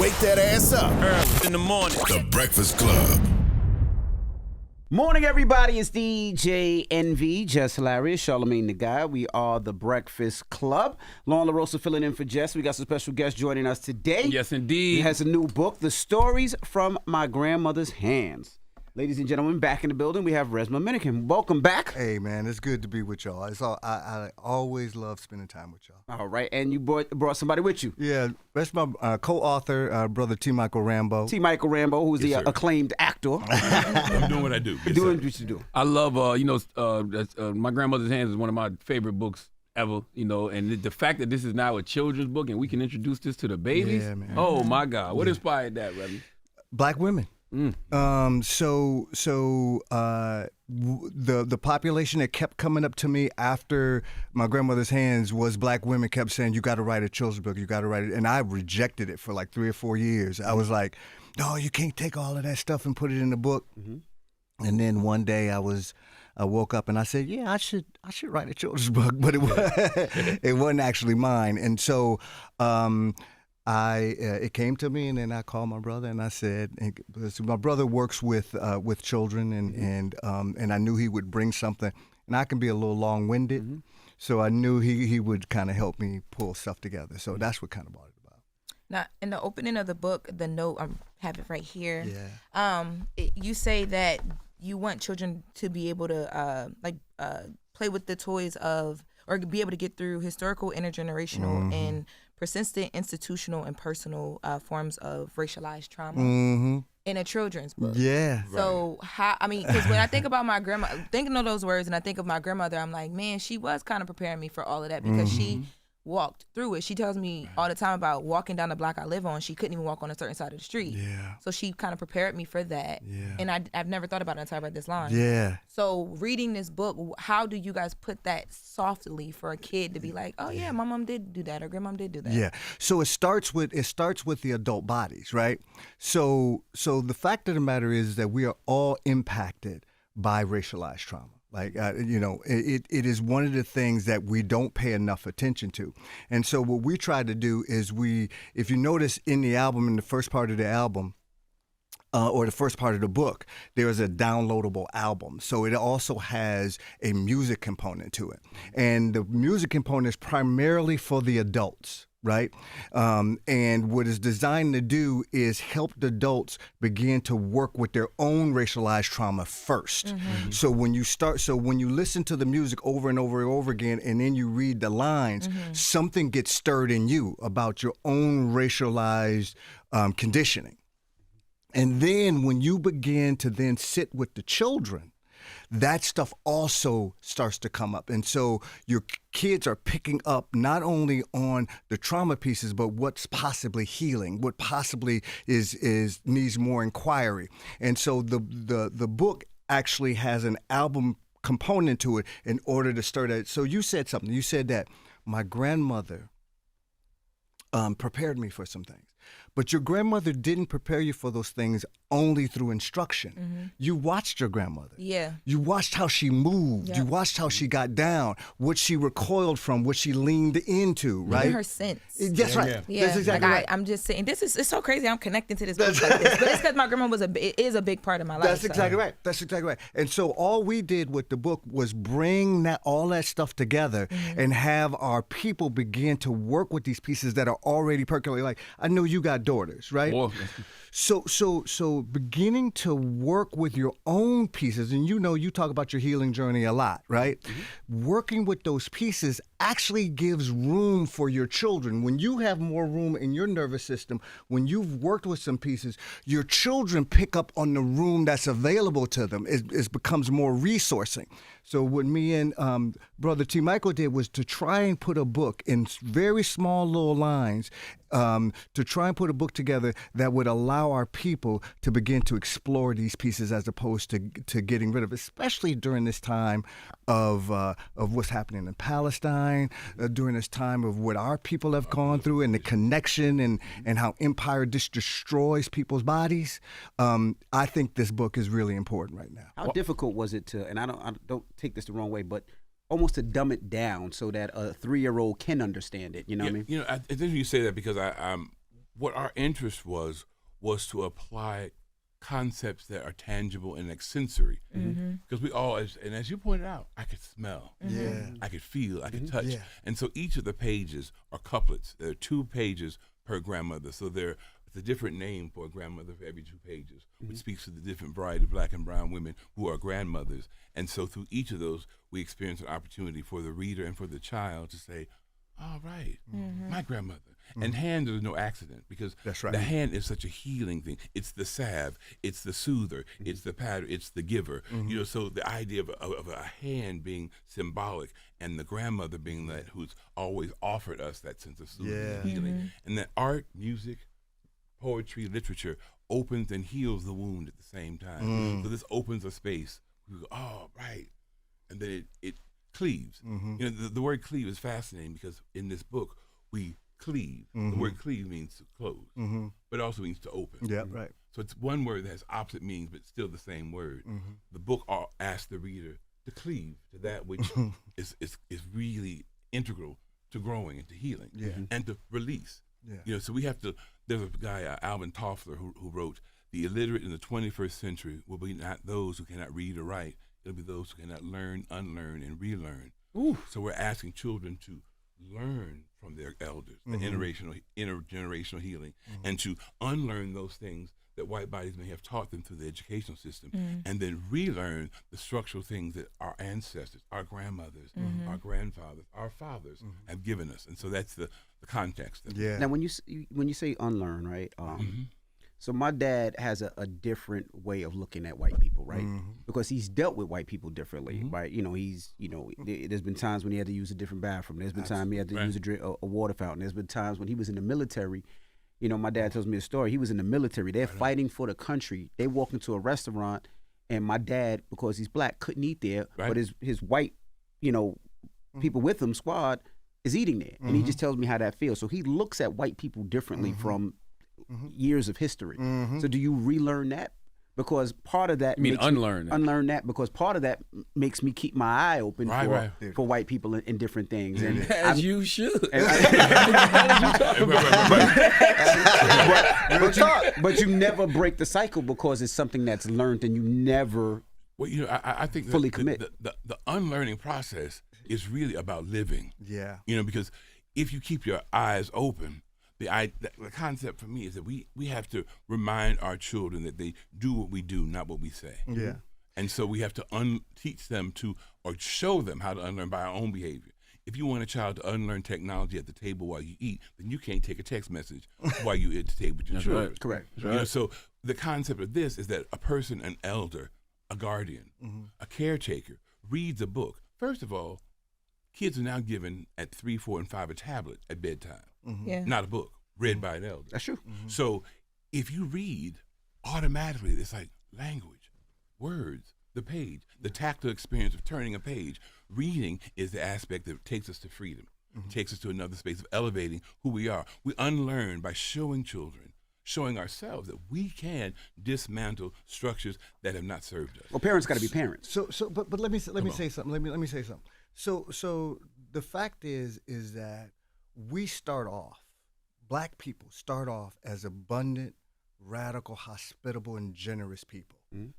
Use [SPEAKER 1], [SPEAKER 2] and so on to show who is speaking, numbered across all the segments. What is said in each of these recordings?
[SPEAKER 1] Wake that ass up.
[SPEAKER 2] Early in the morning.
[SPEAKER 1] The Breakfast Club.
[SPEAKER 3] Morning, everybody. It's DJ NV, Jess Hilarious, Charlamagne the Guy. We are the Breakfast Club. Lauren LaRosa filling in for Jess. We got some special guests joining us today.
[SPEAKER 2] Yes, indeed.
[SPEAKER 3] He has a new book, The Stories from My Grandmother's Hands. Ladies and gentlemen, back in the building, we have Resmaa Menakem. Welcome back.
[SPEAKER 4] Hey, man, it's good to be with y'all. I always love spending time with y'all.
[SPEAKER 3] All right, and you brought somebody with you.
[SPEAKER 4] Yeah, that's my co-author, brother Mychael Rambo.
[SPEAKER 3] Mychael Rambo, who's the acclaimed actor.
[SPEAKER 2] I'm doing what I do.
[SPEAKER 3] You're doing what you do.
[SPEAKER 2] I love, My Grandmother's Hands is one of my favorite books ever, and the fact that this is now a children's book and we can introduce this to the babies.
[SPEAKER 4] Yeah, man.
[SPEAKER 2] Oh, my God. What inspired that, Remy?
[SPEAKER 4] Black women. The population that kept coming up to me after My Grandmother's Hands was black women kept saying, you got to write a children's book, you got to write it. And I rejected it for like 3 or 4 years. I was like, no, you can't take all of that stuff and put it in the book. Mm-hmm. And then one day I woke up and I said, yeah, I should write a children's book, but it wasn't actually mine. And so, it came to me, and then I called my brother, and I said, so my brother works with children, and I knew he would bring something, and I can be a little long-winded, so I knew he would kind of help me pull stuff together. So that's what kind of brought it about.
[SPEAKER 5] Now, in the opening of the book, the note, I have it right here.
[SPEAKER 4] Yeah.
[SPEAKER 5] You say that you want children to be able to play with the toys of, or be able to get through historical, intergenerational, and persistent institutional and personal forms of racialized trauma in a children's book.
[SPEAKER 4] Yeah.
[SPEAKER 5] So because when I think about my grandma, thinking of those words, and I think of my grandmother, I'm like, man, she was kind of preparing me for all of that because she walked through it. She tells me all the time about walking down the block I live on. She couldn't even walk on a certain side of the street.
[SPEAKER 4] Yeah.
[SPEAKER 5] So she kind of prepared me for that. Yeah. And I've never thought about it until I read this line.
[SPEAKER 4] Yeah.
[SPEAKER 5] So reading this book, how do you guys put that softly for a kid to be like, oh yeah, my mom did do that, or grandmom did do that?
[SPEAKER 4] Yeah. So it starts with the adult bodies, right? So the fact of the matter is that we are all impacted by racialized trauma. It is one of the things that we don't pay enough attention to. And so what we try to do is if you notice in the album, in the first part of the album, or the first part of the book, there is a downloadable album. So it also has a music component to it. And the music component is primarily for the adults. Right? And what it's designed to do is help the adults begin to work with their own racialized trauma first. So when you listen to the music over and over and over again, and then you read the lines, something gets stirred in you about your own racialized conditioning. And then when you begin to then sit with the children, that stuff also starts to come up. And so your kids are picking up not only on the trauma pieces, but what's possibly healing, what possibly is needs more inquiry. And so the book actually has an album component to it in order to stir that. So you said something. You said that my grandmother prepared me for some things. But your grandmother didn't prepare you for those things only through instruction. You watched your grandmother.
[SPEAKER 5] Yeah.
[SPEAKER 4] You watched how she moved.
[SPEAKER 5] Yep.
[SPEAKER 4] You watched how she got down, what she recoiled from, what she leaned into, right?
[SPEAKER 5] Even her sense.
[SPEAKER 4] That's right.
[SPEAKER 5] Yeah.
[SPEAKER 4] That's exactly right.
[SPEAKER 5] I'm just saying, it's so crazy. I'm connecting to this book like this. But it's because my grandma is a big part of my life.
[SPEAKER 4] That's exactly right. That's exactly right. And so all we did with the book was bring all that stuff together and have our people begin to work with these pieces that are already percolating. Like, I know you got daughters, right?
[SPEAKER 2] Whoa.
[SPEAKER 4] So beginning to work with your own pieces, and you talk about your healing journey a lot, right? Working with those pieces actually gives room for your children. When you have more room in your nervous system, when you've worked with some pieces, your children pick up on the room that's available to them. It becomes more resourcing. So what me and Brother Mychael did was to try and put a book in very small little lines, to try and put a book together that would allow our people to begin to explore these pieces as opposed to getting rid of, especially during this time of what's happening in Palestine, during this time of what our people have gone through and the connection and how empire destroys people's bodies. I think this book is really important right now.
[SPEAKER 3] How difficult was it to, and I don't take this the wrong way, but almost to dumb it down so that a 3-year-old can understand it. You know what I mean?
[SPEAKER 6] I think you say that because what our interest was to apply concepts that are tangible and like sensory. Because we all, as you pointed out, I could smell, I could feel, I could touch. And so each of the pages are couplets. There are 2 pages per grandmother. So it's a different name for a grandmother for every 2 pages, which speaks to the different variety of black and brown women who are grandmothers. And so through each of those, we experience an opportunity for the reader and for the child to say, all right, my grandmother. And hand is no accident, because
[SPEAKER 4] That's right.
[SPEAKER 6] the hand is such a healing thing. It's the salve, it's the soother, it's the patter, it's the giver. You know, so the idea of a hand being symbolic and the grandmother being that who's always offered us that sense of soothing and healing. And that art, music, poetry, literature opens and heals the wound at the same time. So this opens a space. We go, oh, right. And then it cleaves. You know, the word cleave is fascinating, because in this book, we cleave. The word cleave means to close, but it also means to open.
[SPEAKER 4] Yeah, right.
[SPEAKER 6] So it's one word that has opposite meanings, but still the same word. The book asks the reader to cleave to that which is really integral to growing and to healing, and to release. You know, so we have to. There's a guy, Alvin Toffler, who wrote, "The illiterate in the 21st century will be not those who cannot read or write. It'll be those who cannot learn, unlearn, and relearn." So we're asking children to learn from their elders, the intergenerational healing, and to unlearn those things that white bodies may have taught them through the educational system, and then relearn the structural things that our ancestors, our grandmothers, our grandfathers, our fathers have given us. And so that's the context.
[SPEAKER 3] Now, when you say unlearn, right? So my dad has a different way of looking at white people, right? Because he's dealt with white people differently, right? You know, there's been times when he had to use a different bathroom. There's been times he had to use a water fountain. There's been times when he was in the military. You know, my dad tells me a story. He was in the military. They're fighting for the country. They walk into a restaurant, and my dad, because he's black, couldn't eat there. But his white, people with him, squad, is eating there. And he just tells me how that feels. So he looks at white people differently from years of history. So do you relearn that? Because part of that unlearn that, because part of that makes me keep my eye open for white people in different things. And
[SPEAKER 2] as you should.
[SPEAKER 3] But you never break the cycle, because it's something that's learned and you never
[SPEAKER 6] I think
[SPEAKER 3] fully commit.
[SPEAKER 6] The unlearning process is really about living. Because if you keep your eyes open, the concept for me is that we have to remind our children that they do what we do, not what we say. And so we have to teach them or show them how to unlearn by our own behavior. If you want a child to unlearn technology at the table while you eat, then you can't take a text message while you're at the table with your children.
[SPEAKER 3] Right. Correct.
[SPEAKER 6] So the concept of this is that a person, an elder, a guardian, a caretaker, reads a book. First of all, kids are now given at 3, 4, and 5 a tablet at bedtime. Not a book read by an elder.
[SPEAKER 3] That's true.
[SPEAKER 6] So if you read, automatically it's like language, words, the page, the tactile experience of turning a page. Reading is the aspect that takes us to freedom, takes us to another space of elevating who we are. We unlearn by showing children, showing ourselves that we can dismantle structures that have not served us.
[SPEAKER 3] Well, parents got to be parents.
[SPEAKER 4] But let me say something. Let me say something. So the fact is that we start off, black people start off as abundant, radical, hospitable, and generous people.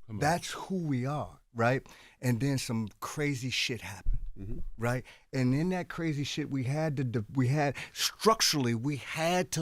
[SPEAKER 4] That's who we are, right? And then some crazy shit happened, right? And in that crazy shit, we had to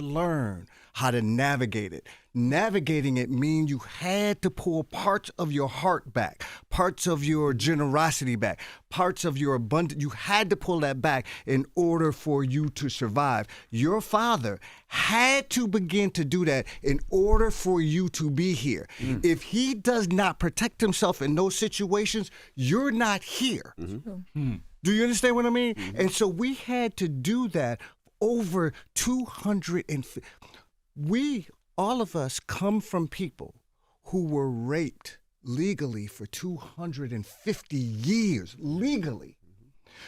[SPEAKER 4] learn how to navigate it. Navigating it means you had to pull parts of your heart back, parts of your generosity back, parts of your abundance. You had to pull that back in order for you to survive. Your father had to begin to do that in order for you to be here. If he does not protect himself in those situations, you're not here. Do you understand what I mean? And so we had to do that over 250. All of us come from people who were raped legally for 250 years, legally.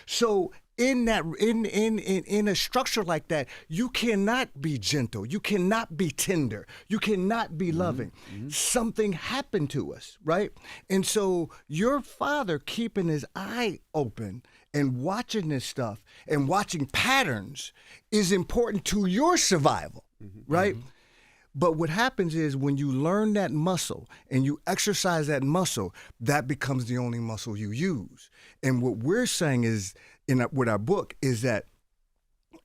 [SPEAKER 4] So in a structure like that, you cannot be gentle, you cannot be tender, you cannot be loving. Something happened to us, right? And so your father keeping his eye open and watching this stuff and watching patterns is important to your survival, right? But what happens is when you learn that muscle and you exercise that muscle, that becomes the only muscle you use. And what we're saying is, with our book, is that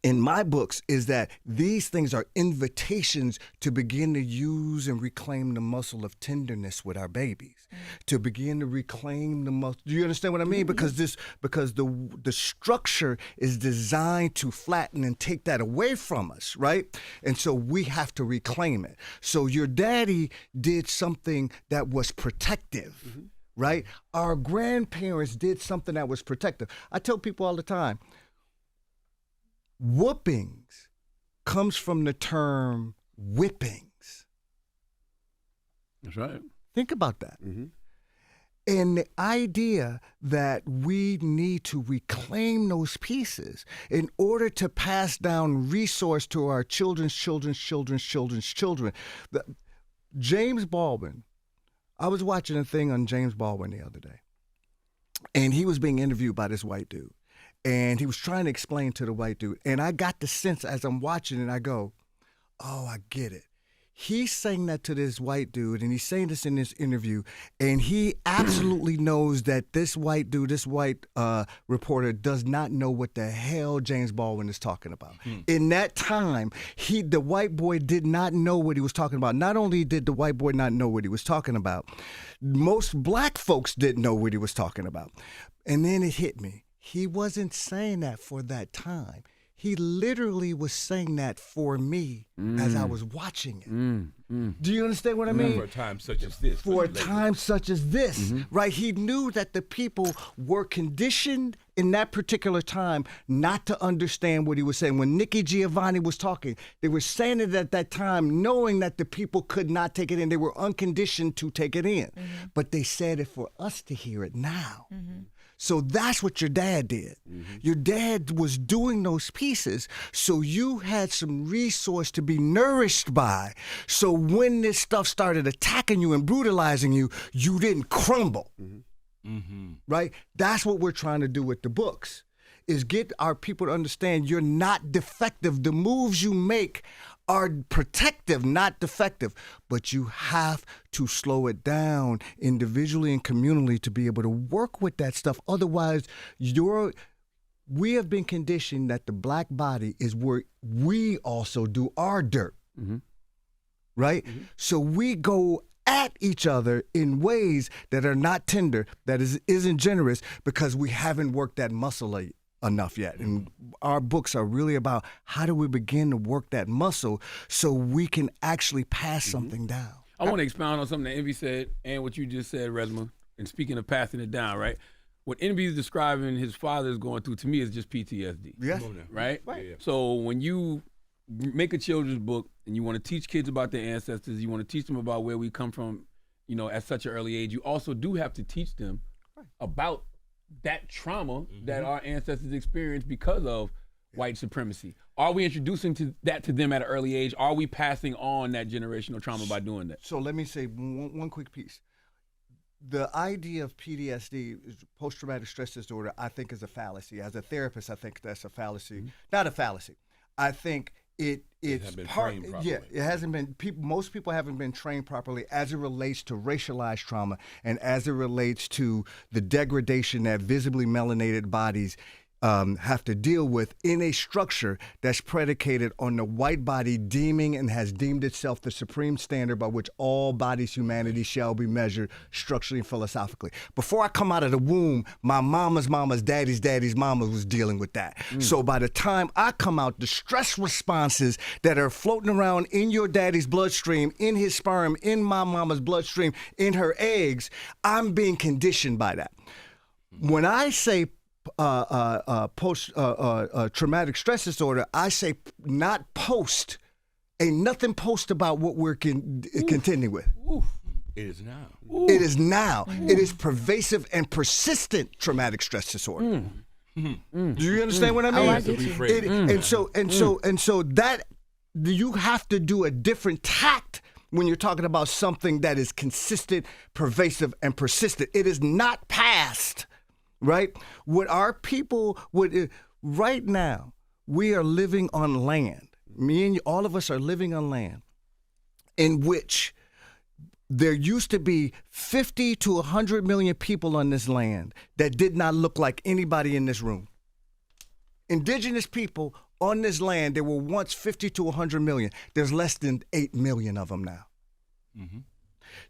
[SPEAKER 4] in my books, is that these things are invitations to begin to use and reclaim the muscle of tenderness with our babies, to begin to reclaim the muscle. Do you understand what I mean? Because the structure is designed to flatten and take that away from us, right? And so we have to reclaim it. So your daddy did something that was protective, right? Our grandparents did something that was protective. I tell people all the time, whoopings comes from the term whippings.
[SPEAKER 2] That's right.
[SPEAKER 4] Think about that. And the idea that we need to reclaim those pieces in order to pass down resource to our children's children's children's children's children. James Baldwin, I was watching a thing on James Baldwin the other day, and he was being interviewed by this white dude. And he was trying to explain to the white dude. And I got the sense as I'm watching it, I go, oh, I get it. He's saying that to this white dude, and he's saying this in this interview, and he absolutely knows that this white dude, this white reporter, does not know what the hell James Baldwin is talking about. In that time, the white boy did not know what he was talking about. Not only did the white boy not know what he was talking about, most black folks didn't know what he was talking about. And then it hit me. He wasn't saying that for that time. He literally was saying that for me as I was watching it. Do you understand what I mean?
[SPEAKER 6] For a time such as this.
[SPEAKER 4] For a time such as this, right? He knew that the people were conditioned in that particular time not to understand what he was saying. When Nikki Giovanni was talking, they were saying it at that time knowing that the people could not take it in. They were unconditioned to take it in. But they said it for us to hear it now. So that's what your dad did. Your dad was doing those pieces, so you had some resource to be nourished by. So when this stuff started attacking you and brutalizing you, you didn't crumble. Right? That's what we're trying to do with the books, is get our people to understand you're not defective. The moves you make are protective, not defective, but you have to slow it down individually and communally to be able to work with that stuff. Otherwise, we have been conditioned that the black body is where we also do our dirt, right? So we go at each other in ways that are not tender, that isn't generous, because we haven't worked that muscle enough yet. And our books are really about how do we begin to work that muscle so we can actually pass something down.
[SPEAKER 2] I want to expound on something that Envy said and what you just said, Resmaa. And speaking of passing it down, right? What Envy is describing his father is going through, to me, is just PTSD.
[SPEAKER 4] Yes.
[SPEAKER 2] Right?
[SPEAKER 6] Yeah.
[SPEAKER 2] So when you make a children's book and you want to teach kids about their ancestors, you want to teach them about where we come from, at such an early age, you also do have to teach them about that trauma that our ancestors experienced because of white supremacy. Are we introducing that to them at an early age? Are we passing on that generational trauma by doing that?
[SPEAKER 4] So let me say one quick piece. The idea of PTSD, post-traumatic stress disorder, I think is a fallacy. As a therapist, I think that's a fallacy. Not a fallacy. I think it's part. Yeah, it hasn't been. Most people haven't been trained properly as it relates to racialized trauma and as it relates to the degradation that visibly melanated bodies have to deal with in a structure that's predicated on the white body deeming and has deemed itself the supreme standard by which all bodies' humanity shall be measured structurally and philosophically. Before I come out of the womb, my mama's daddy's mama was dealing with that. So by the time I come out, the stress responses that are floating around in your daddy's bloodstream, in his sperm, in my mama's bloodstream, in her eggs, I'm being conditioned by that. When I say post traumatic stress disorder, I say not post. Ain't nothing post about what we're contending with.
[SPEAKER 6] It is now.
[SPEAKER 4] It is now. It is pervasive and persistent traumatic stress disorder. Do you understand what I mean?
[SPEAKER 5] Oh, I get you.
[SPEAKER 4] And so that you have to do a different tact when you're talking about something that is consistent, pervasive, and persistent. It is not past. Right? What our people right now, we are living on land. Me and you, all of us are living on land. in which there used to be 50 to 100 million people on this land that did not look like anybody in this room. Indigenous people on this land, there were once 50 to 100 million. There's less than 8 million of them now. Mm-hmm.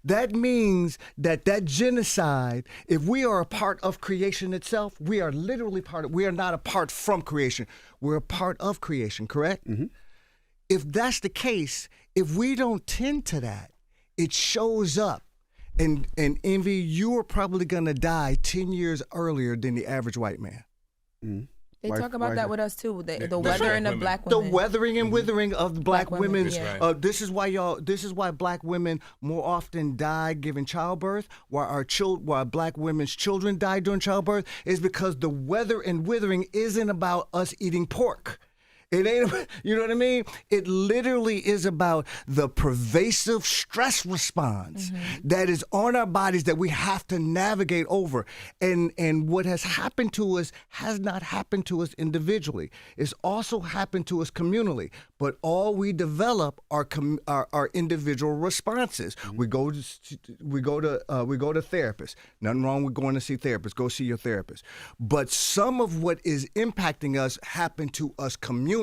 [SPEAKER 4] That means that genocide, if we are a part of creation itself, we are literally we are not apart from creation. We're a part of creation, correct? Mm-hmm. If that's the case, if we don't tend to that, it shows up. And Envy, you are probably going to die 10 years earlier than the average white man.
[SPEAKER 3] Mm-hmm.
[SPEAKER 5] They talk about that with us too. The weathering of black women.
[SPEAKER 4] The weathering and withering of black women.
[SPEAKER 5] Yeah.
[SPEAKER 4] This is why black women more often die giving childbirth. Why black women's children die during childbirth is because the weather and withering isn't about us eating pork. It ain't, you know what I mean? It literally is about the pervasive stress response that is on our bodies that we have to navigate over. And what has happened to us has not happened to us individually. It's also happened to us communally. But all we develop are individual responses. We go to therapists. Nothing wrong with going to see therapists. Go see your therapist. But some of what is impacting us happened to us communally.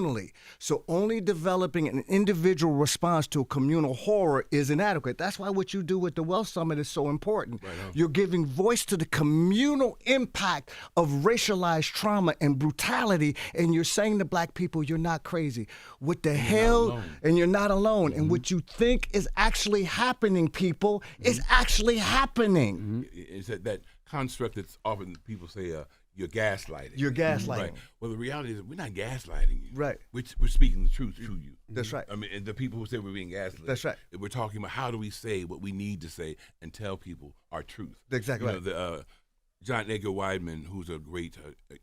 [SPEAKER 4] So only developing an individual response to a communal horror is inadequate. That's why what you do with the Wealth Summit is so important. Right. You're giving voice to the communal impact of racialized trauma and brutality, and you're saying to black people, you're not crazy. What the hell? And you're not alone. And what you think is actually happening, people, is actually happening.
[SPEAKER 6] It's that construct that's often people say, you're gaslighting.
[SPEAKER 4] You're gaslighting.
[SPEAKER 6] Right. Well, the reality is we're not gaslighting you.
[SPEAKER 4] Right.
[SPEAKER 6] We're speaking the truth to you.
[SPEAKER 4] That's right.
[SPEAKER 6] I mean, and the people who say we're being gaslit.
[SPEAKER 4] That's right.
[SPEAKER 6] We're talking about how do we say what we need to say and tell people our truth.
[SPEAKER 4] Exactly right.
[SPEAKER 6] John Edgar Wideman, who's a great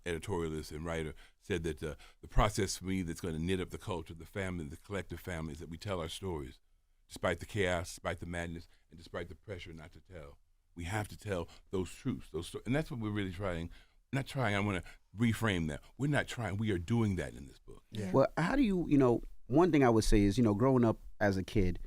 [SPEAKER 6] editorialist and writer, said that the process for me that's going to knit up the culture, the family, the collective family, is that we tell our stories, despite the chaos, despite the madness, and despite the pressure not to tell. We have to tell those truths, and that's what we're really trying. Not trying. I want to reframe that. We're not trying. We are doing that in this book.
[SPEAKER 5] Yeah.
[SPEAKER 3] Well, how do you, one thing I would say is, growing up as a kid,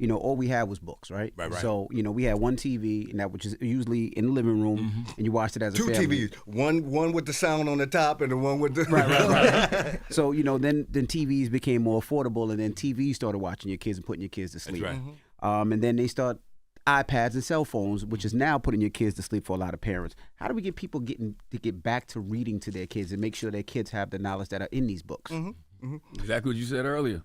[SPEAKER 3] all we had was books, right?
[SPEAKER 6] Right.
[SPEAKER 3] So, we had one TV, and that which is usually in the living room, and you watched it as a family.
[SPEAKER 4] Two TVs, one with the sound on the top and the one with the...
[SPEAKER 3] Right. So, then TVs became more affordable, and then TVs started watching your kids and putting your kids to sleep.
[SPEAKER 6] That's right.
[SPEAKER 3] And then they start iPads and cell phones, which is now putting your kids to sleep for a lot of parents. How do we get people to get back to reading to their kids and make sure their kids have the knowledge that are in these books?
[SPEAKER 2] Exactly what you said earlier.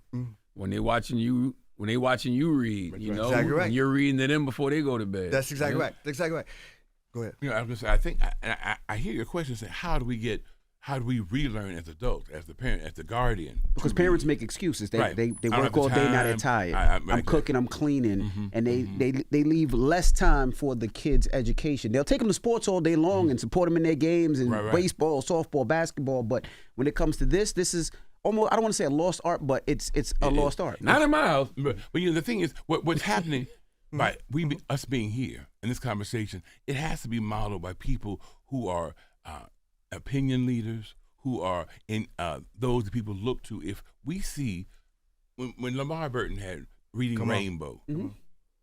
[SPEAKER 2] When they're watching you read,
[SPEAKER 4] Exactly right.
[SPEAKER 2] and you're reading to them before they go to bed.
[SPEAKER 4] That's exactly right. Exactly right. Go ahead.
[SPEAKER 6] I was gonna say, I hear your question saying, how do we relearn as adults, as the parent, as the guardian?
[SPEAKER 3] Because parents make excuses. They work all day, now they're tired. I'm cooking, I'm cleaning, and they leave less time for the kids' education. They'll take them to sports all day long and support them in their games and baseball, softball, basketball. But when it comes to this is almost, I don't want to say a lost art, but it's a lost art.
[SPEAKER 2] Not in my house.
[SPEAKER 6] But the thing is, what's happening by us being here in this conversation, it has to be modeled by people who are opinion leaders, who are in those that people look to. If we see, when Lamar Burton had Reading Rainbow,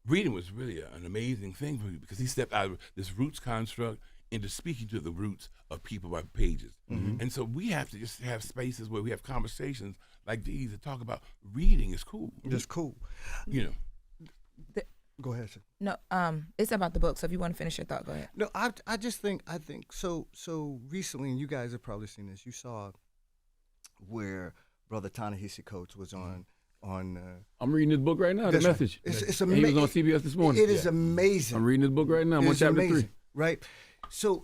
[SPEAKER 6] reading was really an amazing thing for me because he stepped out of this roots construct into speaking to the roots of people by pages. And so we have to just have spaces where we have conversations like these that talk about reading is cool.
[SPEAKER 4] It's cool. Go ahead, sir.
[SPEAKER 5] No, it's about the book. So if you want to finish your thought, go ahead.
[SPEAKER 4] No, I just think so recently, and you guys have probably seen this. You saw where Brother Ta-Nehisi Coates was on.
[SPEAKER 2] I'm reading this book right now. The Message.
[SPEAKER 4] It's
[SPEAKER 2] amazing. He was on CBS this morning.
[SPEAKER 4] It is amazing.
[SPEAKER 2] I'm reading this book right now. I'm on chapter 3.
[SPEAKER 4] Right. So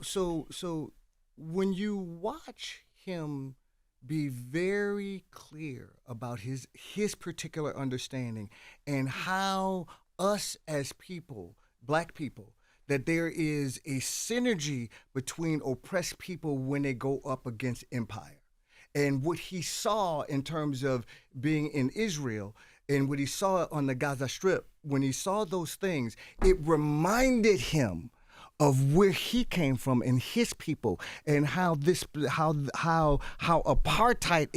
[SPEAKER 4] when you watch him be very clear about his particular understanding and how us as people, black people, that there is a synergy between oppressed people when they go up against empire. And what he saw in terms of being in Israel and what he saw on the Gaza Strip, when he saw those things, it reminded him of where he came from and his people, and how apartheid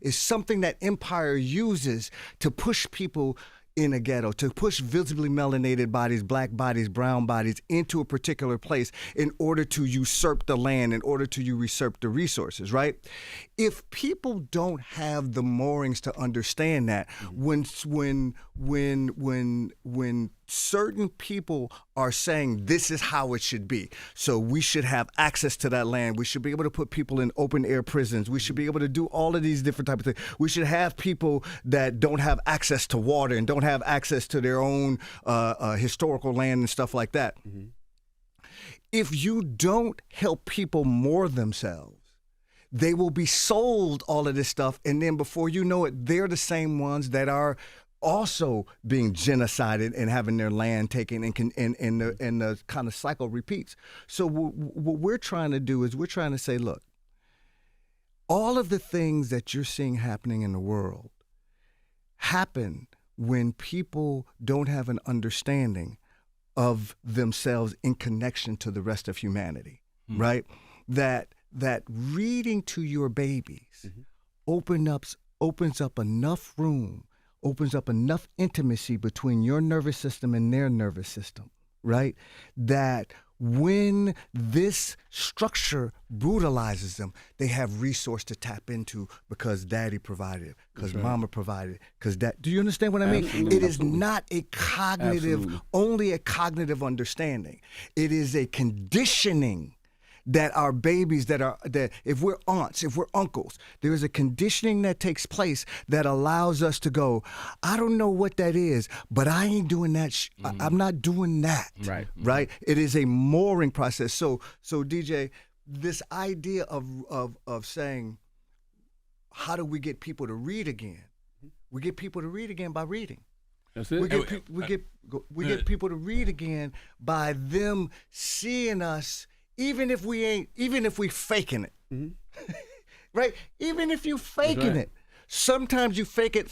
[SPEAKER 4] is something that empire uses to push people in a ghetto, to push visibly melanated bodies, black bodies, brown bodies into a particular place in order to usurp the land, in order to usurp the resources, right? If people don't have the moorings to understand that, when certain people are saying this is how it should be, so we should have access to that land, we should be able to put people in open air prisons, we should be able to do all of these different type of things, we should have people that don't have access to water and don't have access to their own historical land and stuff like that. If you don't help people moor themselves, they will be sold all of this stuff, and then before you know it, they're the same ones that are also being genocided and having their land taken, and the kind of cycle repeats. So what we're trying to do is we're trying to say, look, all of the things that you're seeing happening in the world happen when people don't have an understanding of themselves in connection to the rest of humanity, right? That reading to your babies opens up enough room, opens up enough intimacy between your nervous system and their nervous system, right? That when this structure brutalizes them, they have resource to tap into because daddy provided it, because mama provided it, because that. Do you understand what I mean?
[SPEAKER 2] Absolutely.
[SPEAKER 4] It is not a cognitive, only a cognitive understanding. It is a conditioning that our babies, that if we're aunts, if we're uncles, there is a conditioning that takes place that allows us to go, I don't know what that is, but I ain't doing that. I'm not doing that.
[SPEAKER 2] Right.
[SPEAKER 4] Right. It is a mooring process. So DJ, this idea of saying, how do we get people to read again? We get people to read again by reading.
[SPEAKER 2] That's it.
[SPEAKER 4] We get people to read again by them seeing us. Even if we faking it, right? Even if you faking it, sometimes you fake it,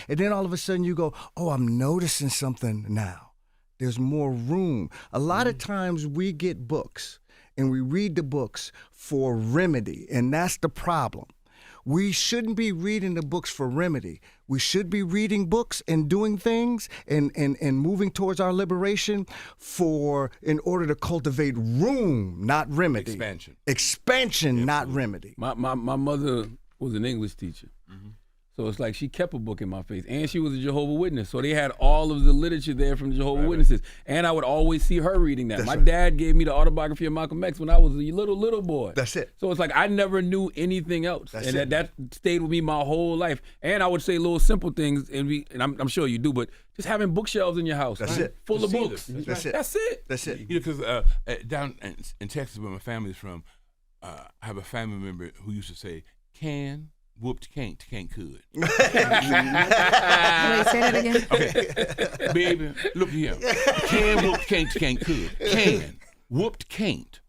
[SPEAKER 4] and then all of a sudden you go, oh, I'm noticing something now. There's more room. A lot of times we get books and we read the books for remedy, and that's the problem. We shouldn't be reading the books for remedy. We should be reading books and doing things and moving towards our liberation in order to cultivate room, not remedy. Expansion, not remedy.
[SPEAKER 2] My mother was an English teacher. So it's like she kept a book in my face, and she was a Jehovah's Witness. So they had all of the literature there from the Jehovah's Witnesses, and I would always see her reading that. My dad gave me the autobiography of Malcolm X when I was a little boy.
[SPEAKER 4] That's it.
[SPEAKER 2] So it's like I never knew anything else, that stayed with me my whole life. And I would say little simple things, and I'm sure you do, but just having bookshelves in your house, full of books.
[SPEAKER 4] That's it.
[SPEAKER 6] You know, because down in Texas, where my family's from, I have a family member who used to say, "Can." Whooped can't could.
[SPEAKER 5] Wait, say that again.
[SPEAKER 6] Okay, baby, look here. Can whooped can't could. Can whooped can't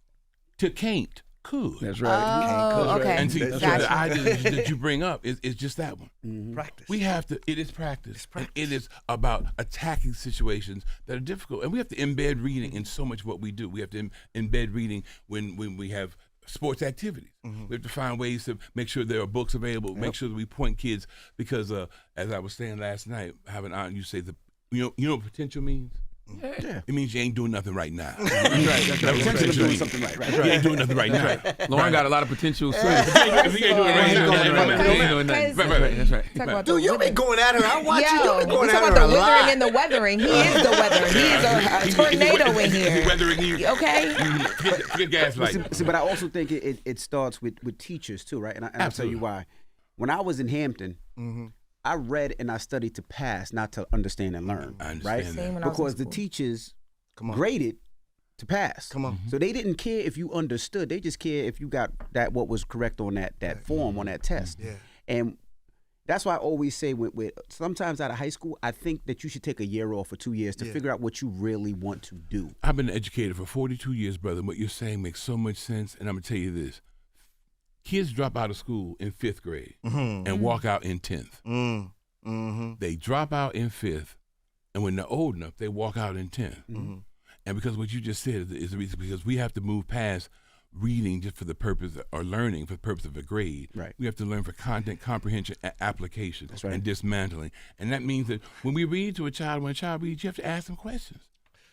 [SPEAKER 6] to can't could.
[SPEAKER 2] That's right.
[SPEAKER 5] Oh, okay.
[SPEAKER 6] And see, the idea that you bring up is just that one.
[SPEAKER 4] Practice.
[SPEAKER 6] We have to. It is practice. And it is about attacking situations that are difficult, and we have to embed reading in so much of what we do. We have to embed reading when we have sports activities. We have to find ways to make sure there are books available, make sure that we point kids, because as I was saying last night, I have an aunt, you say, you know what potential means? Yeah. It means you ain't doing nothing right now.
[SPEAKER 2] That's right. That's right.
[SPEAKER 3] Potential of doing something right.
[SPEAKER 6] You ain't doing nothing right now.
[SPEAKER 2] Lauren got a lot of potential too.
[SPEAKER 6] If you ain't doing it right now,
[SPEAKER 2] Right. That's right.
[SPEAKER 5] Talk about
[SPEAKER 4] Dude, you be going at her. I watch you. You be going
[SPEAKER 5] we
[SPEAKER 4] at
[SPEAKER 5] talk
[SPEAKER 4] her
[SPEAKER 5] about
[SPEAKER 4] a
[SPEAKER 5] the
[SPEAKER 4] lot.
[SPEAKER 5] withering and the weathering. He is the weather. He is a tornado in here.
[SPEAKER 6] Weathering you.
[SPEAKER 5] Okay?
[SPEAKER 6] Get gaslight.
[SPEAKER 3] See, but I also think it starts with teachers too, right? And I'll tell you why. When I was in Hampton, I read and I studied to pass, not to understand and learn.
[SPEAKER 6] I understand
[SPEAKER 3] right?
[SPEAKER 6] that.
[SPEAKER 5] Same when I was
[SPEAKER 3] Because
[SPEAKER 5] in
[SPEAKER 3] the
[SPEAKER 5] school.
[SPEAKER 3] teachers graded to pass.
[SPEAKER 4] Come on.
[SPEAKER 3] So they didn't care if you understood. They just cared if you got what was correct on that form, on that test.
[SPEAKER 4] Yeah.
[SPEAKER 3] And that's why I always say with sometimes out of high school, I think that you should take a year off or 2 years to figure out what you really want to do.
[SPEAKER 6] I've been educated for 42 years, brother. What you're saying makes so much sense, and I'm going to tell you this. Kids drop out of school in 5th grade and walk out in 10th. They drop out in 5th, and when they're old enough, they walk out in 10th. And because what you just said is the reason, because we have to move past reading just for the purpose or learning for the purpose of a grade.
[SPEAKER 3] Right.
[SPEAKER 6] We have to learn for content comprehension, application,
[SPEAKER 3] right.
[SPEAKER 6] and dismantling. And that means that when we read to a child, when a child reads, you have to ask them questions.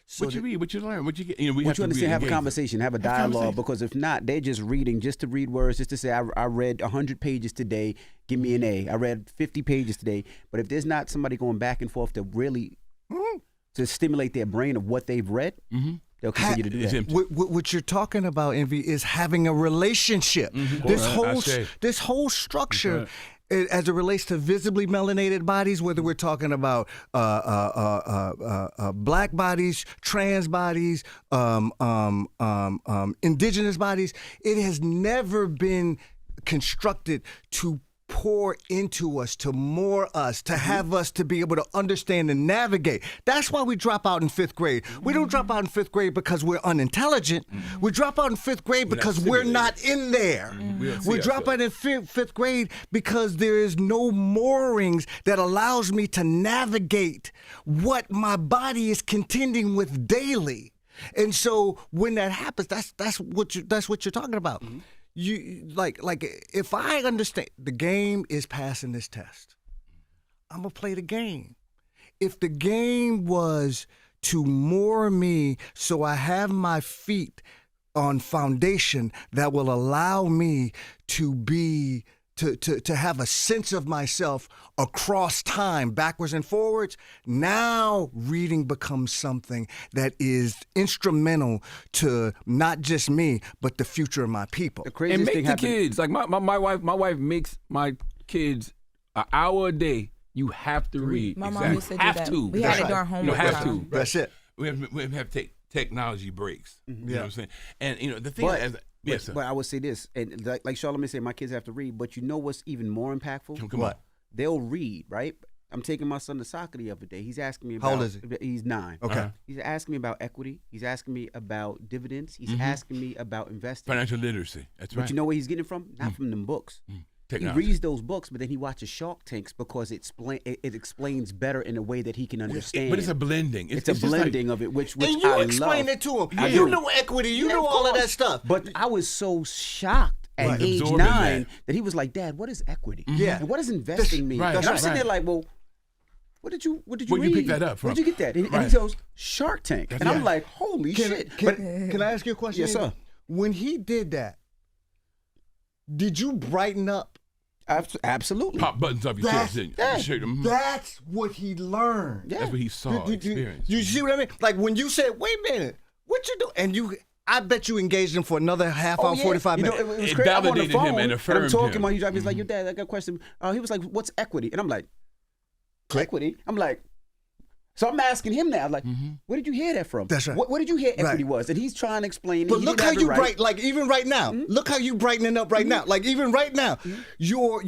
[SPEAKER 4] So
[SPEAKER 6] what you read, what you learn, what you get. You know,
[SPEAKER 3] What you understand, have a conversation, have a dialogue,
[SPEAKER 6] conversation.
[SPEAKER 3] because if not, they're just reading just to read words, just to say, I read 100 pages today, give me an A. I read 50 pages today. But if there's not somebody going back and forth to really to stimulate their brain of what they've read, they'll continue to do that.
[SPEAKER 4] What you're talking about, Envy, is having a relationship. This whole structure, as it relates to visibly melanated bodies, whether we're talking about black bodies, trans bodies, indigenous bodies, it has never been constructed to pour into us, to more us, to have us to be able to understand and navigate. That's why we drop out in 5th grade. We don't drop out in 5th grade because we're unintelligent. We drop out in 5th grade because we're not in there. We drop out in 5th grade because there is no moorings that allows me to navigate what my body is contending with daily. And so when that happens, that's what you're talking about. You like if I understand the game is passing this test, I'm gonna play the game. If the game was to moor me so I have my feet on foundation that will allow me to be to have a sense of myself across time, backwards and forwards, now reading becomes something that is instrumental to not just me, but the future of my people.
[SPEAKER 3] The craziest
[SPEAKER 2] And make
[SPEAKER 3] thing
[SPEAKER 2] the
[SPEAKER 3] happened.
[SPEAKER 2] kids, like my wife makes my kids an hour a day. You have to read.
[SPEAKER 5] My mom used to do
[SPEAKER 2] have
[SPEAKER 5] that.
[SPEAKER 2] to.
[SPEAKER 5] We had it during homework.
[SPEAKER 2] You have
[SPEAKER 5] time.
[SPEAKER 2] to.
[SPEAKER 4] That's it.
[SPEAKER 6] We have to take technology breaks. You know what I'm saying? And you know the thing
[SPEAKER 3] But-
[SPEAKER 6] is, yes, sir.
[SPEAKER 3] But I would say this, and like Charlamagne said, my kids have to read. But you know what's even more impactful?
[SPEAKER 6] Come on.
[SPEAKER 3] They'll read, right? I'm taking my son to soccer the other day. He's asking me about.
[SPEAKER 4] How old is he?
[SPEAKER 3] He's 9.
[SPEAKER 4] Okay.
[SPEAKER 3] He's asking me about equity. He's asking me about dividends. He's asking me about investing.
[SPEAKER 6] Financial literacy. That's
[SPEAKER 3] But
[SPEAKER 6] right.
[SPEAKER 3] you know where he's getting it from? Not from them books. He
[SPEAKER 6] Technology.
[SPEAKER 3] reads those books, but then he watches Shark Tanks because it explains better in a way that he can understand.
[SPEAKER 6] But it's a blending.
[SPEAKER 3] It's a
[SPEAKER 6] just like-
[SPEAKER 3] blending of it, which
[SPEAKER 4] And you
[SPEAKER 3] I
[SPEAKER 4] explain
[SPEAKER 3] love.
[SPEAKER 4] it to him.
[SPEAKER 3] I
[SPEAKER 4] You
[SPEAKER 3] do.
[SPEAKER 4] know equity. You
[SPEAKER 3] Yeah,
[SPEAKER 4] know
[SPEAKER 3] of
[SPEAKER 4] all of
[SPEAKER 3] course.
[SPEAKER 4] that stuff.
[SPEAKER 3] But I was so shocked at
[SPEAKER 6] Right.
[SPEAKER 3] age
[SPEAKER 6] Absorbing
[SPEAKER 3] 9
[SPEAKER 6] that.
[SPEAKER 3] that he was like, "Dad, what is equity?
[SPEAKER 4] Yeah.
[SPEAKER 3] And what does investing mean?"
[SPEAKER 6] right,
[SPEAKER 3] and I'm
[SPEAKER 6] right,
[SPEAKER 3] sitting there
[SPEAKER 6] right.
[SPEAKER 3] like, "Well, what did you
[SPEAKER 6] Where'd
[SPEAKER 3] read?
[SPEAKER 6] you pick that up from?
[SPEAKER 3] Where'd you get that?" And
[SPEAKER 6] Right.
[SPEAKER 3] he goes, "Shark Tank."
[SPEAKER 6] That's
[SPEAKER 3] And I'm
[SPEAKER 6] right.
[SPEAKER 3] like, "Holy shit!"
[SPEAKER 4] Can I ask you a question?
[SPEAKER 3] Yes, sir.
[SPEAKER 4] When he did that, did you brighten up?
[SPEAKER 3] Absolutely.
[SPEAKER 6] Pop buttons off your chest, didn't you?
[SPEAKER 3] yeah.
[SPEAKER 6] Your shirt,
[SPEAKER 4] That's what he learned.
[SPEAKER 3] Yeah.
[SPEAKER 6] That's what he saw, experienced.
[SPEAKER 4] You see what I mean? Like when you said, "Wait a minute, what you do?" And I bet you engaged him for another half hour, 45
[SPEAKER 3] You know,
[SPEAKER 4] minutes.
[SPEAKER 3] it was
[SPEAKER 6] It
[SPEAKER 3] crazy. I'm on the
[SPEAKER 6] validated him
[SPEAKER 3] phone,
[SPEAKER 6] and
[SPEAKER 3] I'm
[SPEAKER 6] affirmed
[SPEAKER 3] talking
[SPEAKER 6] him.
[SPEAKER 3] while he's driving. He's like, "Your dad, I got a question." He was like, "What's equity?" And I'm like, "Equity?" I'm like, so I'm asking him now, like, where did you hear that from?
[SPEAKER 4] That's right.
[SPEAKER 3] Where did you hear equity
[SPEAKER 4] Right.
[SPEAKER 3] was? And he's trying to explain it.
[SPEAKER 4] But
[SPEAKER 3] He
[SPEAKER 4] look
[SPEAKER 3] didn't
[SPEAKER 4] how
[SPEAKER 3] have it
[SPEAKER 4] you
[SPEAKER 3] right.
[SPEAKER 4] bright, like even right now. Look how you brightening up right now. Like even right now, your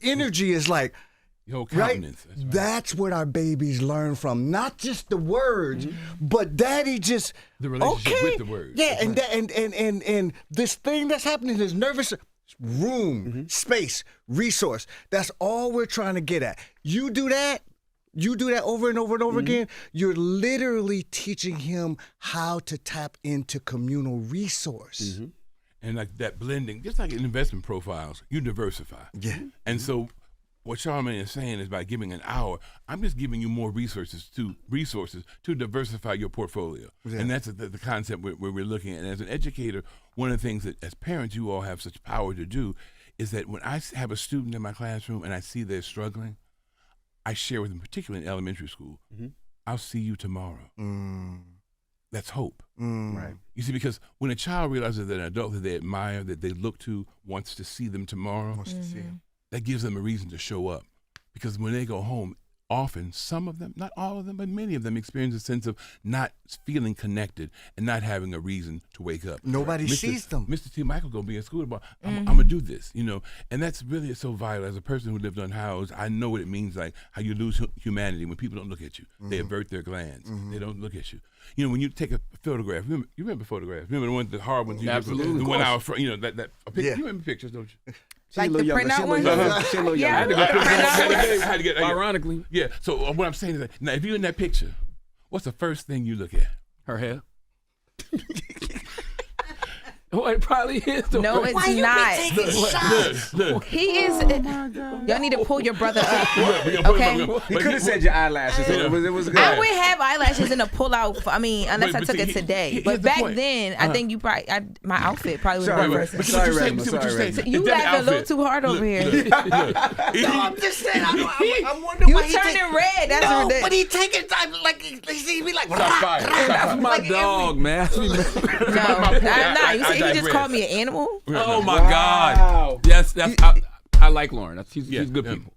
[SPEAKER 4] energy is like,
[SPEAKER 6] Your whole
[SPEAKER 4] right?
[SPEAKER 6] countenance. That's right.
[SPEAKER 4] That's what our babies learn from. Not just the words, but daddy just
[SPEAKER 6] The relationship
[SPEAKER 4] okay.
[SPEAKER 6] with the words.
[SPEAKER 4] Yeah, and this thing that's happening is nervous room, space, resource. That's all we're trying to get at. You do that over and over and over again, you're literally teaching him how to tap into communal resource.
[SPEAKER 6] And like that blending, just like in investment profiles, you diversify.
[SPEAKER 4] Yeah.
[SPEAKER 6] And so what Charlamagne is saying is by giving an hour, I'm just giving you more resources to diversify your portfolio.
[SPEAKER 4] Yeah.
[SPEAKER 6] And that's the concept where we're looking at. And as an educator, one of the things that as parents you all have such power to do is that when I have a student in my classroom and I see they're struggling, I share with them, particularly in elementary school, I'll see you tomorrow. That's hope.
[SPEAKER 3] Right.
[SPEAKER 6] You see, because when a child realizes that an adult that they admire, that they look to, wants to see them tomorrow, that gives them a reason to show up. Because when they go home, often some of them, not all of them, but many of them experience a sense of not feeling connected and not having a reason to wake up.
[SPEAKER 4] Nobody sees them.
[SPEAKER 6] Mr. T. Mychael gonna be in school tomorrow. I'm gonna do this, you know, and that's really so vital. As a person who lived unhoused, I know what it means, like how you lose humanity when people don't look at you. They avert their glance. They don't look at you. You know, when you take a photograph, you remember photographs? Remember the ones, the hard ones?
[SPEAKER 2] Absolutely.
[SPEAKER 6] The 1 hour, you know, that a picture.
[SPEAKER 4] Yeah.
[SPEAKER 6] You remember pictures, don't you?
[SPEAKER 5] Like the printout one?
[SPEAKER 3] She a little
[SPEAKER 5] Yeah.
[SPEAKER 3] younger.
[SPEAKER 6] I had to get
[SPEAKER 2] Ironically,
[SPEAKER 6] Yeah. So what I'm saying is that now, if you're in that picture, what's the first thing you look at?
[SPEAKER 2] her hair. Oh, it probably is.
[SPEAKER 5] No, it's not.
[SPEAKER 6] Look.
[SPEAKER 5] He is. Y'all need to pull your brother up.
[SPEAKER 6] Okay.
[SPEAKER 3] He could have said your eyelashes. It was good.
[SPEAKER 5] I would have eyelashes in a pull out. Unless I
[SPEAKER 6] But
[SPEAKER 5] took
[SPEAKER 6] see,
[SPEAKER 5] it today.
[SPEAKER 6] here's
[SPEAKER 5] But
[SPEAKER 6] the
[SPEAKER 5] back
[SPEAKER 6] point.
[SPEAKER 5] then, I think you probably. My outfit probably was
[SPEAKER 3] Sorry,
[SPEAKER 5] the
[SPEAKER 3] right.
[SPEAKER 5] person.
[SPEAKER 6] But see
[SPEAKER 3] Sorry,
[SPEAKER 6] what
[SPEAKER 3] Resmaa,
[SPEAKER 6] see what
[SPEAKER 3] sorry,
[SPEAKER 6] you're saying.
[SPEAKER 3] Resmaa.
[SPEAKER 5] You
[SPEAKER 6] If that
[SPEAKER 5] laughing a little
[SPEAKER 6] outfit-
[SPEAKER 5] too hard over here.
[SPEAKER 7] I'm just saying. I'm wondering
[SPEAKER 5] You
[SPEAKER 7] why he
[SPEAKER 5] turning red. That's
[SPEAKER 7] No,
[SPEAKER 5] ridiculous.
[SPEAKER 7] but he taking time like he be like.
[SPEAKER 6] Stop fire.
[SPEAKER 2] That's my dog, man.
[SPEAKER 5] No,
[SPEAKER 6] I
[SPEAKER 5] he just
[SPEAKER 6] digress.
[SPEAKER 5] called me an animal.
[SPEAKER 2] Oh my God. Yes, that's. I like Lauren. She's good people.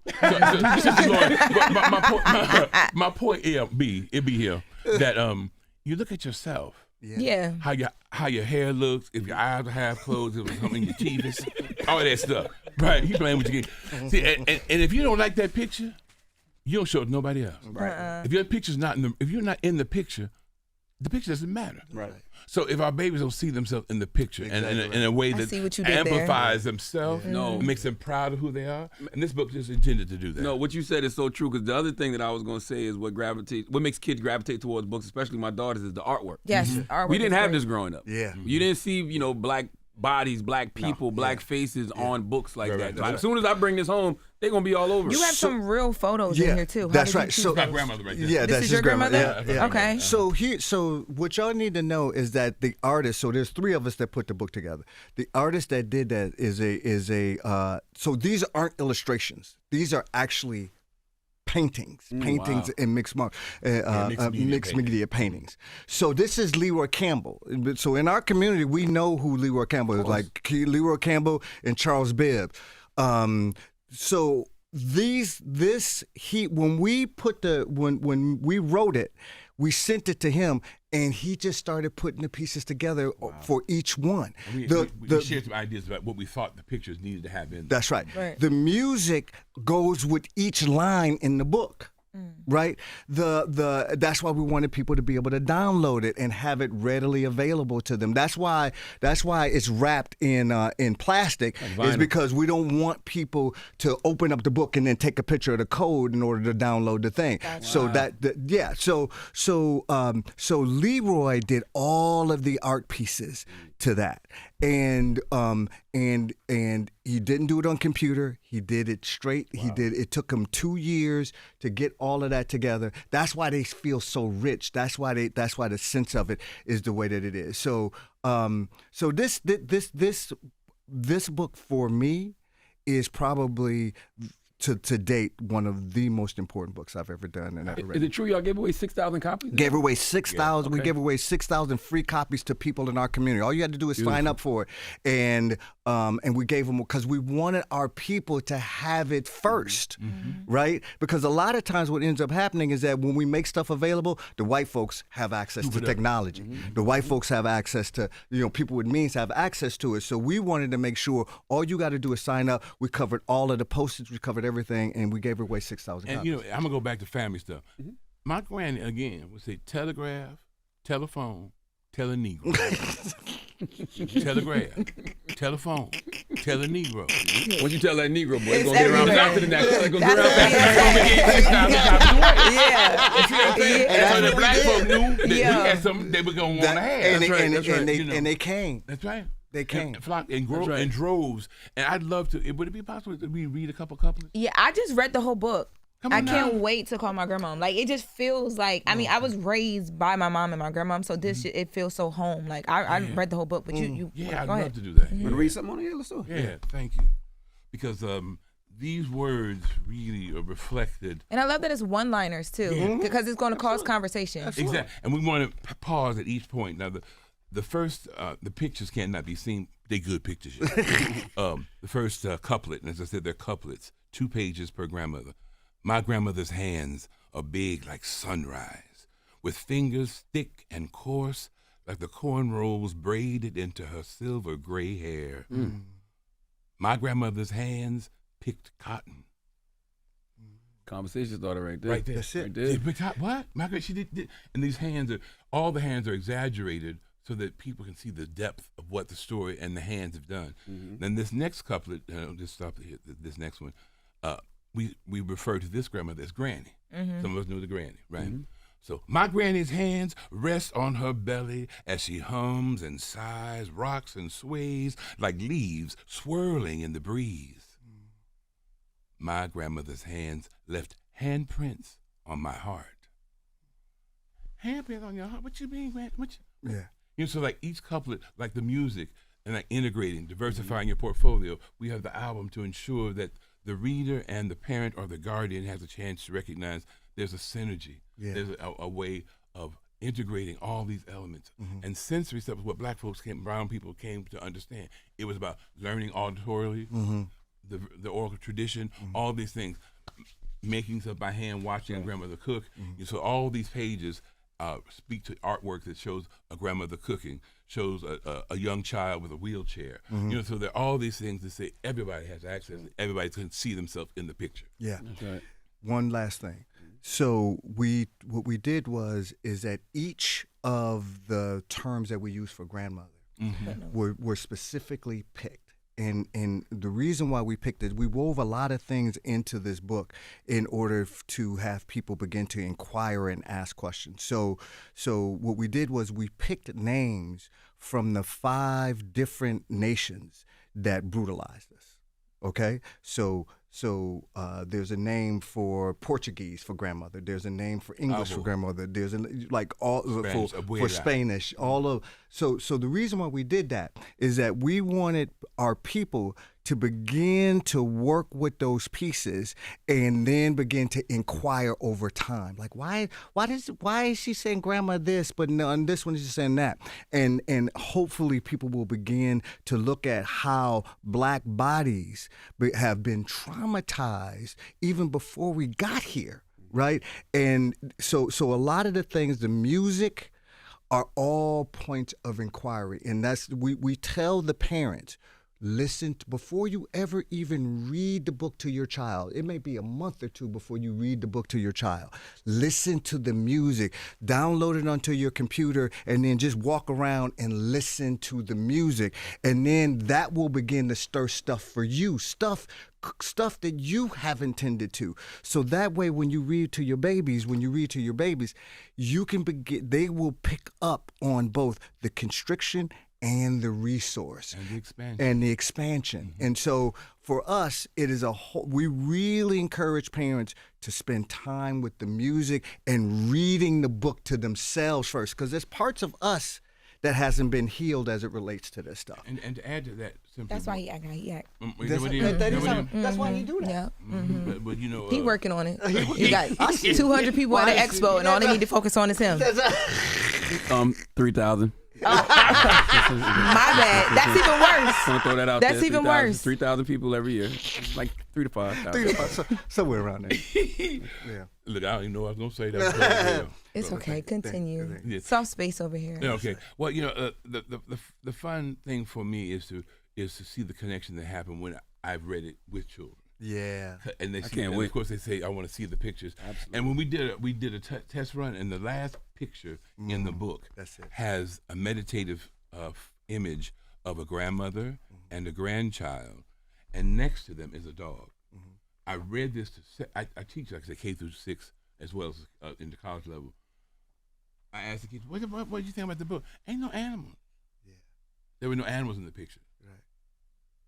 [SPEAKER 6] My point be here that you look at yourself.
[SPEAKER 5] Yeah.
[SPEAKER 6] How your hair looks, if your eyes are half closed, if something in your teeth, all that stuff. Right? You playing with your game. See, and if you don't like that picture, you don't show it to nobody else.
[SPEAKER 3] Right.
[SPEAKER 6] If your picture's not if you're not in the picture doesn't matter.
[SPEAKER 3] Right.
[SPEAKER 6] So if our babies don't see themselves in the picture and in a way
[SPEAKER 5] I see what you
[SPEAKER 6] that
[SPEAKER 5] did there.
[SPEAKER 6] amplifies themselves, makes them proud of who they are, and this book is intended to do that.
[SPEAKER 2] No, what you said is so true. Because the other thing that I was going to say is what makes kids gravitate towards books, especially my daughters, is the artwork.
[SPEAKER 5] Yes. Artwork
[SPEAKER 2] We didn't
[SPEAKER 5] is
[SPEAKER 2] have
[SPEAKER 5] great.
[SPEAKER 2] this growing up.
[SPEAKER 4] Yeah.
[SPEAKER 2] You didn't see, black bodies, black people, black faces on books like that. As soon as I bring this home, they're gonna be all over.
[SPEAKER 5] You have some real photos in here too. How
[SPEAKER 4] That's
[SPEAKER 5] did you
[SPEAKER 4] right.
[SPEAKER 5] choose
[SPEAKER 4] So
[SPEAKER 6] my
[SPEAKER 5] those?
[SPEAKER 6] grandmother right there.
[SPEAKER 4] Yeah,
[SPEAKER 5] This
[SPEAKER 4] that's
[SPEAKER 5] is
[SPEAKER 4] his
[SPEAKER 5] your
[SPEAKER 4] grandmother.
[SPEAKER 5] grandmother? Okay.
[SPEAKER 4] So what y'all need to know is that the artist. So there's three of us that put the book together. The artist that did that is a. So these aren't illustrations. These are actually paintings and mixed media paintings. So this is Leroy Campbell. So in our community, we know who Leroy Campbell is, like Leroy Campbell and Charles Bibb. So when we wrote it, we sent it to him, and he just started putting the pieces together for each one.
[SPEAKER 6] We shared some ideas about what we thought the pictures needed to have in them.
[SPEAKER 4] That's right.
[SPEAKER 5] Right.
[SPEAKER 4] The music goes with each line in the book. Right, that's why we wanted people to be able to download it and have it readily available to them. That's why it's wrapped in plastic. Is because we don't want people to open up the book and then take a picture of the code in order to download the thing. So Leroy did all of the art pieces to that, and he didn't do it on computer. He did it straight. It took him 2 years to get all of that together. That's why they feel so rich. That's why the sense of it is the way that it is. So this book for me is probably to date one of the most important books I've ever done and ever
[SPEAKER 2] Is
[SPEAKER 4] read.
[SPEAKER 2] it true y'all gave away 6,000 copies?
[SPEAKER 4] Gave away 6,000.
[SPEAKER 2] okay.
[SPEAKER 4] We gave away 6,000 free copies to people in our community. All you had to do is sign up for it, and we gave them because we wanted our people to have it first, right? Because a lot of times what ends up happening is that when we make stuff available, the white folks have access to technology. The white folks have access to people with means have access to it. So we wanted to make sure all you got to do is sign up. We covered all of the postage. We covered everything, and we gave away 6,000 copies.
[SPEAKER 6] And I'm gonna go back to family stuff. My granny again would say telegraph, telephone, telenegro. Telegraph, telephone, telenegro.
[SPEAKER 2] Once you tell that Negro boy,
[SPEAKER 5] It's
[SPEAKER 2] he's gonna get around
[SPEAKER 5] everywhere.
[SPEAKER 2] faster than that. He's gonna
[SPEAKER 5] That's
[SPEAKER 2] get around
[SPEAKER 5] what
[SPEAKER 2] faster.
[SPEAKER 5] Yeah.
[SPEAKER 6] You see what I'm saying? And so the black folk knew that we
[SPEAKER 5] Yeah.
[SPEAKER 6] had something they were gonna want to have.
[SPEAKER 4] And they came.
[SPEAKER 6] That's right.
[SPEAKER 4] They came.
[SPEAKER 6] And flocked and
[SPEAKER 2] That's right.
[SPEAKER 6] in droves. And I'd love to. Would it be possible that we read a couplets?
[SPEAKER 5] Yeah, I just read the whole book.
[SPEAKER 6] Come
[SPEAKER 5] I
[SPEAKER 6] on
[SPEAKER 5] can't
[SPEAKER 6] now.
[SPEAKER 5] wait to call my grandma. Like it just feels like I was raised by my mom and my grandma, so this it feels so home. Like I read the whole book, but you
[SPEAKER 6] Yeah, I'd
[SPEAKER 5] go
[SPEAKER 6] love
[SPEAKER 5] ahead.
[SPEAKER 6] to do that.
[SPEAKER 3] Want to read something on here? Let's do it.
[SPEAKER 6] Yeah, thank you. Because these words really are reflected.
[SPEAKER 5] And I love that it's one-liners too, because it's going to cause conversation.
[SPEAKER 6] Exactly. And we want to pause at each point. Now, the first, the pictures cannot be seen. They're good pictures. The first couplet, and as I said, they're couplets, 2 pages per grandmother. My grandmother's hands are big like sunrise, with fingers thick and coarse like the cornrows braided into her silver gray hair. My grandmother's hands picked cotton.
[SPEAKER 2] Conversation started right there.
[SPEAKER 6] Right there.
[SPEAKER 4] That's it.
[SPEAKER 2] Right there.
[SPEAKER 6] She picked cotton. What? My grand, she did. And these hands all the hands are exaggerated so that people can see the depth of what the story and the hands have done. Then this next couplet, just stop here, this next one, we refer to this grandmother as Granny. Some of us know the Granny, right? So my granny's hands rest on her belly as she hums and sighs, rocks and sways like leaves swirling in the breeze. My grandmother's hands left handprints on my heart. Handprints on your heart? What you mean, man?
[SPEAKER 4] Yeah.
[SPEAKER 6] You know, so like each couplet, like the music, and like integrating, diversifying your portfolio, we have the album to ensure that the reader and the parent or the guardian has a chance to recognize there's a synergy.
[SPEAKER 4] Yeah.
[SPEAKER 6] There's a way of integrating all these elements. And sensory stuff is what black folks brown people came to understand. It was about learning auditorily, the oral tradition, all these things, making stuff by hand, watching a grandmother cook. So all these pages speak to artwork that shows a grandmother cooking, shows a young child with a wheelchair. You know, so there are all these things that say everybody has access, everybody can see themselves in the picture.
[SPEAKER 4] Yeah.
[SPEAKER 2] That's right.
[SPEAKER 4] One last thing. So what we did is that each of the terms that we use for grandmother were specifically picked. And the reason why we picked it, we wove a lot of things into this book in order to have people begin to inquire and ask questions. So what we did was we picked names from the 5 different nations that brutalized us. Okay, so there's a name for Portuguese for grandmother. There's a name for English for grandmother. There's for Spanish. All of so the reason why we did that is that we wanted our people to begin to work with those pieces and then begin to inquire over time. Like why is she saying grandma this, but no, on this one she's saying that, and hopefully people will begin to look at how black bodies have been traumatized even before we got here, right? And so a lot of the things, the music, are all points of inquiry, and that's we tell the parents. Listen before you ever even read the book to your child. It may be a month or 2 before you read the book to your child. Listen to the music, download it onto your computer, and then just walk around and listen to the music. And then that will begin to stir stuff for you, stuff that you have intended to. So that way, when you read to your babies, you can begin. They will pick up on both the constriction and the resource and the expansion. And so for us, it is we really encourage parents to spend time with the music and reading the book to themselves first, because there's parts of us that hasn't been healed as it relates to this stuff.
[SPEAKER 6] And to add to that, simply,
[SPEAKER 5] That's why he act how he act.
[SPEAKER 3] That's why he do that.
[SPEAKER 5] Yeah.
[SPEAKER 6] But you know,
[SPEAKER 5] He working on it. He got 200 people at the expo, and all they need to focus on is him.
[SPEAKER 2] 3,000.
[SPEAKER 5] My bad. That's even worse.
[SPEAKER 2] Want to throw that out
[SPEAKER 5] That's
[SPEAKER 2] there.
[SPEAKER 5] even
[SPEAKER 2] 3,000
[SPEAKER 5] worse.
[SPEAKER 2] 3,000 people every year. Like 3 to 5,000.
[SPEAKER 4] Somewhere around there. Yeah.
[SPEAKER 6] Look, I don't even know what I was gonna say. That
[SPEAKER 5] It's okay. Continue.
[SPEAKER 4] Thank you.
[SPEAKER 5] Soft space over here.
[SPEAKER 6] Yeah, okay. Well, you know, the fun thing for me is to see the connection that happened when I've read it with children.
[SPEAKER 4] Yeah.
[SPEAKER 6] And they see,
[SPEAKER 2] can't
[SPEAKER 6] and
[SPEAKER 2] wait.
[SPEAKER 6] of course they say, I want to see the pictures.
[SPEAKER 2] Absolutely.
[SPEAKER 6] And when we did a test run, and the last picture in the book
[SPEAKER 4] That's it.
[SPEAKER 6] has a meditative image of a grandmother and a grandchild, and next to them is a dog. I read this I teach, like I said, K through 6 as well as in the college level. I asked the kids, what did you think about the book? Ain't no animals.
[SPEAKER 4] Yeah.
[SPEAKER 6] There were no animals in the picture.
[SPEAKER 4] Right.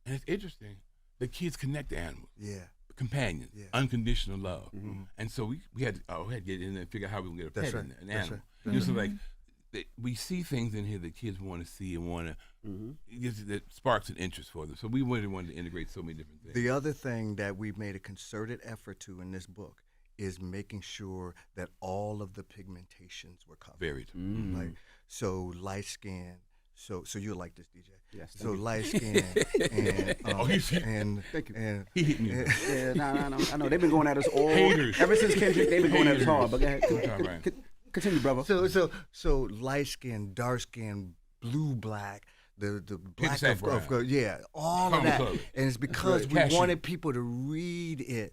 [SPEAKER 6] And it's interesting. The kids connect to animals.
[SPEAKER 4] Yeah.
[SPEAKER 6] Companions,
[SPEAKER 4] Yeah.
[SPEAKER 6] unconditional love. And so we had to get in there and figure out how we can get a
[SPEAKER 4] That's
[SPEAKER 6] pet
[SPEAKER 4] right.
[SPEAKER 6] in there, an
[SPEAKER 4] That's
[SPEAKER 6] animal.
[SPEAKER 4] right.
[SPEAKER 6] You know, so like, we see things in here that kids want to see and want to, that sparks an interest for them. So we wanted to integrate so many different things.
[SPEAKER 4] The other thing that we've made a concerted effort to in this book is making sure that all of the pigmentations were covered.
[SPEAKER 6] Very true.
[SPEAKER 4] Like, so light skin. So you'll like this, DJ.
[SPEAKER 3] Yes.
[SPEAKER 4] So light skin and
[SPEAKER 3] Thank you.
[SPEAKER 4] and
[SPEAKER 6] He hit me.
[SPEAKER 3] Yeah, no. I know they've been going at us all
[SPEAKER 6] Haters.
[SPEAKER 3] ever since Kendrick. They've been going at us
[SPEAKER 6] Haters.
[SPEAKER 3] hard. But go ahead.
[SPEAKER 6] Right.
[SPEAKER 3] Continue, brother.
[SPEAKER 4] so light skin, dark skin, blue, black. The black
[SPEAKER 6] same
[SPEAKER 4] of
[SPEAKER 6] brown.
[SPEAKER 4] yeah, all of
[SPEAKER 6] Common
[SPEAKER 4] that,
[SPEAKER 6] color.
[SPEAKER 4] and it's because
[SPEAKER 6] right.
[SPEAKER 4] we
[SPEAKER 6] Cashew.
[SPEAKER 4] wanted people to read it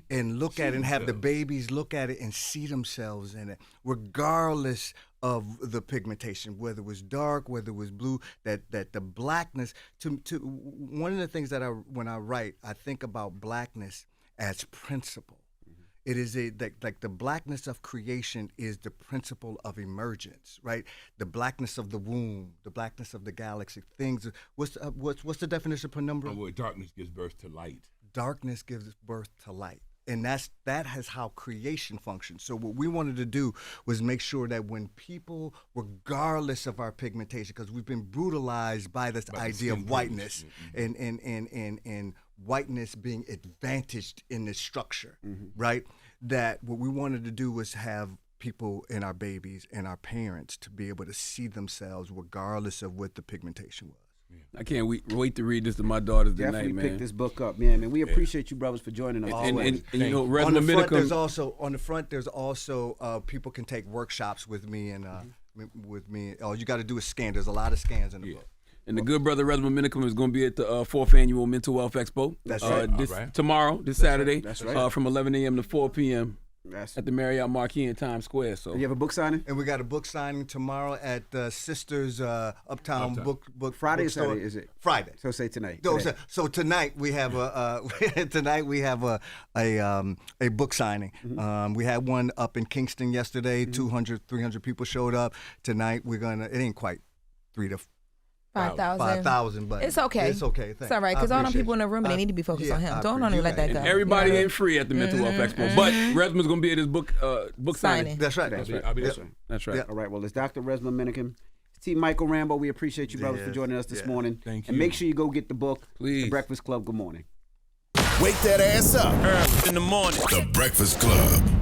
[SPEAKER 4] and look at it and have the babies look at it and see themselves in it, regardless of the pigmentation, whether it was dark, whether it was blue. That the blackness. To one of the things that when I write, I think about blackness as principle. It is like the blackness of creation is the principle of emergence, right? The blackness of the womb, the blackness of the galaxy. Things. What's the definition of penumbra?
[SPEAKER 6] Well, darkness gives birth to light.
[SPEAKER 4] Darkness gives birth to light. And that has how creation functions. So what we wanted to do was make sure that when people, regardless of our pigmentation, because we've been brutalized by this idea of whiteness and whiteness being advantaged in this structure, right? That what we wanted to do was have people and our babies and our parents to be able to see themselves regardless of what the pigmentation was.
[SPEAKER 2] I can't wait to read this to my daughters tonight,
[SPEAKER 3] Definitely
[SPEAKER 2] man.
[SPEAKER 3] pick this book up, man. And we appreciate you, brothers, for joining us.
[SPEAKER 2] And you know,
[SPEAKER 4] on the front,
[SPEAKER 2] Menakem.
[SPEAKER 4] there's also people can take workshops with me and all you got to do is scan. There's a lot of scans in the book.
[SPEAKER 2] And the good brother Resmaa Menakem is going to be at the 4th Annual Mental Wealth Expo.
[SPEAKER 4] That's right.
[SPEAKER 2] Tomorrow, Saturday.
[SPEAKER 3] That's right.
[SPEAKER 2] From 11 a.m. to 4 p.m.
[SPEAKER 3] That's
[SPEAKER 2] at the Marriott Marquis in Times Square. So
[SPEAKER 3] you have a book signing?
[SPEAKER 4] And we got a book signing tomorrow at Sisters Uptown Book
[SPEAKER 3] Friday or
[SPEAKER 4] Bookstore.
[SPEAKER 3] Saturday, is it?
[SPEAKER 4] Friday.
[SPEAKER 3] So say tonight.
[SPEAKER 4] No, so tonight we have a book signing. We had one up in Kingston yesterday. 200, 300 people showed up. Tonight we're gonna. It ain't quite 3,000 to 5,000, but
[SPEAKER 5] it's okay.
[SPEAKER 4] It's okay.
[SPEAKER 5] It's all right, because all them people in the room and they need to be focused on him. Don't only let that go.
[SPEAKER 2] Everybody ain't free at the Mental Wealth Expo, but Resmaa's gonna be at his book signing.
[SPEAKER 4] That's right.
[SPEAKER 2] I'll be there. That's right.
[SPEAKER 3] All right. Well, it's Dr. Resmaa Menakem. It's T. Mychael Rambo. We appreciate you, brothers, for joining us this morning.
[SPEAKER 6] Thank you.
[SPEAKER 3] And make sure you go get the book,
[SPEAKER 2] Please.
[SPEAKER 3] The Breakfast Club. Good morning.
[SPEAKER 1] Wake that ass up.
[SPEAKER 7] Early in the morning.
[SPEAKER 1] The Breakfast Club.